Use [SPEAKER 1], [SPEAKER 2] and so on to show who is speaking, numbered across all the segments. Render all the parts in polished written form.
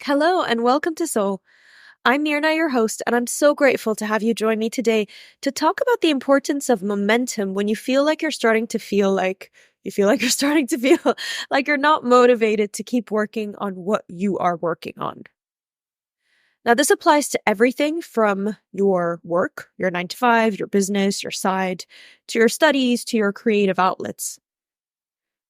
[SPEAKER 1] Hello and welcome to Soul. I'm Mirna, your host, and I'm so grateful to have you join me today to talk about the importance of momentum when you feel like you're starting to feel like you're starting to feel like you're not motivated to keep working on what you are working on. Now, this applies to everything from your work, your 9 to 5, your business, your side, to your studies, to your creative outlets.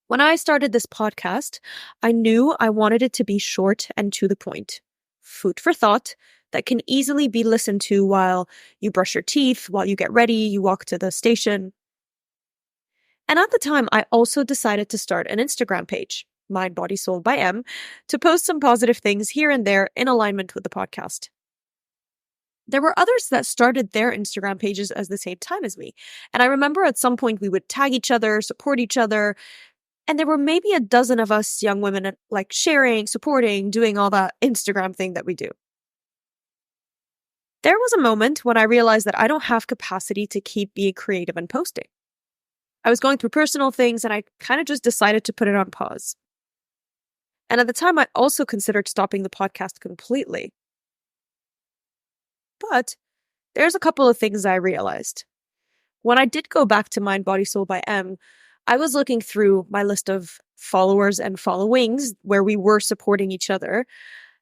[SPEAKER 1] When I started this podcast, I knew I wanted it to be short and to the point. Food for thought that can easily be listened to while you brush your teeth, while you get ready, you walk to the station. And at the time, I also decided to start an Instagram page, Mind, Body, Soul by M, to post some positive things here and there in alignment with the podcast. There were others that started their Instagram pages at the same time as me. And I remember at some point we would tag each other, support each other. And there were maybe a dozen of us young women like sharing, supporting, doing all that Instagram thing that we do. There was a moment when I realized that I don't have capacity to keep being creative and posting. I was going through personal things and I kind of just decided to put it on pause. And at the time, I also considered stopping the podcast completely. But there's a couple of things I realized. When I did go back to Mind, Body, Soul by M, I was looking through my list of followers and followings where we were supporting each other.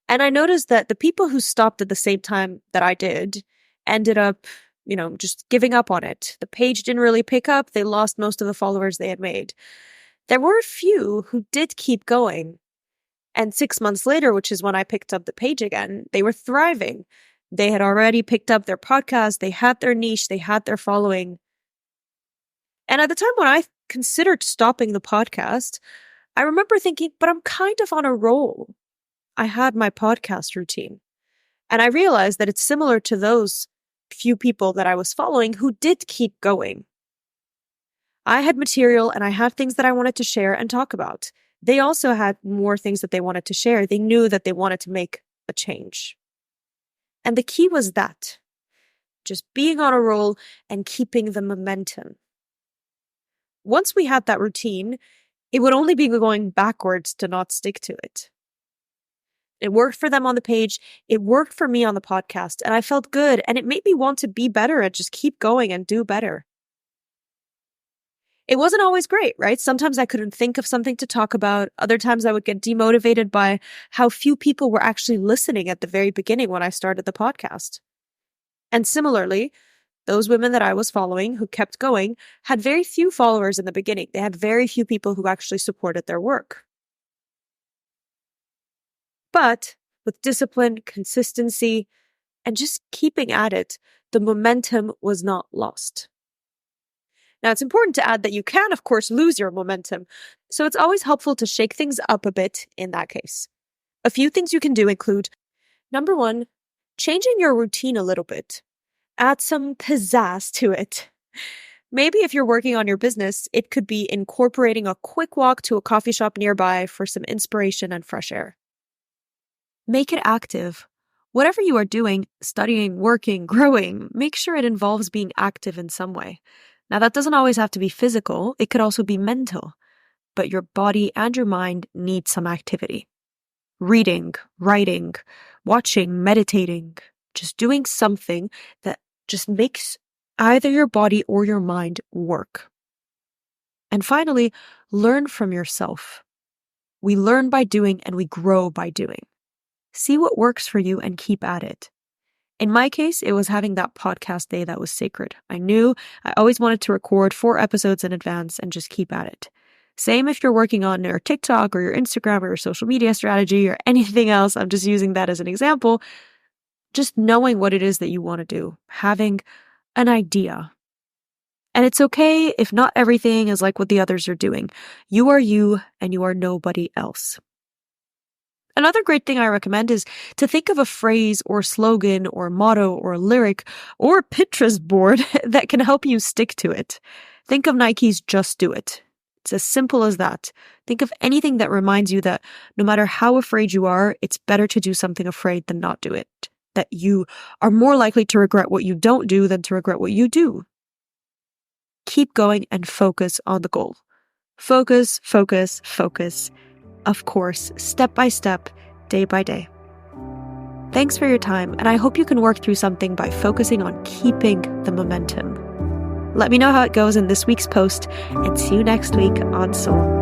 [SPEAKER 1] And I noticed that the people who stopped at the same time that I did ended up, just giving up on it. The page didn't really pick up. They lost most of the followers they had made. There were a few who did keep going. And 6 months later, which is when I picked up the page again, they were thriving. They had already picked up their podcast. They had their niche. They had their following. And at the time when I considered stopping the podcast, I remember thinking, but I'm kind of on a roll. I had my podcast routine. And I realized that it's similar to those few people that I was following who did keep going. I had material and I had things that I wanted to share and talk about. They also had more things that they wanted to share. They knew that they wanted to make a change. And the key was that, just being on a roll and keeping the momentum. Once we had that routine, it would only be going backwards to not stick to it. It worked for them on the page. It worked for me on the podcast, and I felt good, and it made me want to be better and just keep going and do better. It wasn't always great, right? Sometimes I couldn't think of something to talk about. Other times I would get demotivated by how few people were actually listening at the very beginning when I started the podcast. And similarly, those women that I was following who kept going had very few followers in the beginning. They had very few people who actually supported their work. But with discipline, consistency, and just keeping at it, the momentum was not lost. Now, it's important to add that you can, of course, lose your momentum. So it's always helpful to shake things up a bit in that case. A few things you can do include, number 1, changing your routine a little bit. Add some pizzazz to it. Maybe if you're working on your business, it could be incorporating a quick walk to a coffee shop nearby for some inspiration and fresh air. Make it active. Whatever you are doing, studying, working, growing, make sure it involves being active in some way. Now, that doesn't always have to be physical. It could also be mental. But your body and your mind need some activity. Reading, writing, watching, meditating, just doing something that just makes either your body or your mind work. And finally, learn from yourself. We learn by doing and we grow by doing. See what works for you and keep at it. In my case, it was having that podcast day that was sacred. I knew I always wanted to record 4 episodes in advance and just keep at it. Same if you're working on your TikTok or your Instagram or your social media strategy or anything else. I'm just using that as an example. Just knowing what it is that you want to do, having an idea. And it's okay if not everything is like what the others are doing. You are you and you are nobody else. Another great thing I recommend is to think of a phrase or slogan or motto or lyric or Pinterest board that can help you stick to it. Think of Nike's Just Do It. It's as simple as that. Think of anything that reminds you that no matter how afraid you are, it's better to do something afraid than not do it. That you are more likely to regret what you don't do than to regret what you do. Keep going and focus on the goal. Focus, focus, focus. Of course, step by step, day by day. Thanks for your time, and I hope you can work through something by focusing on keeping the momentum. Let me know how it goes in this week's post, and see you next week on Soul.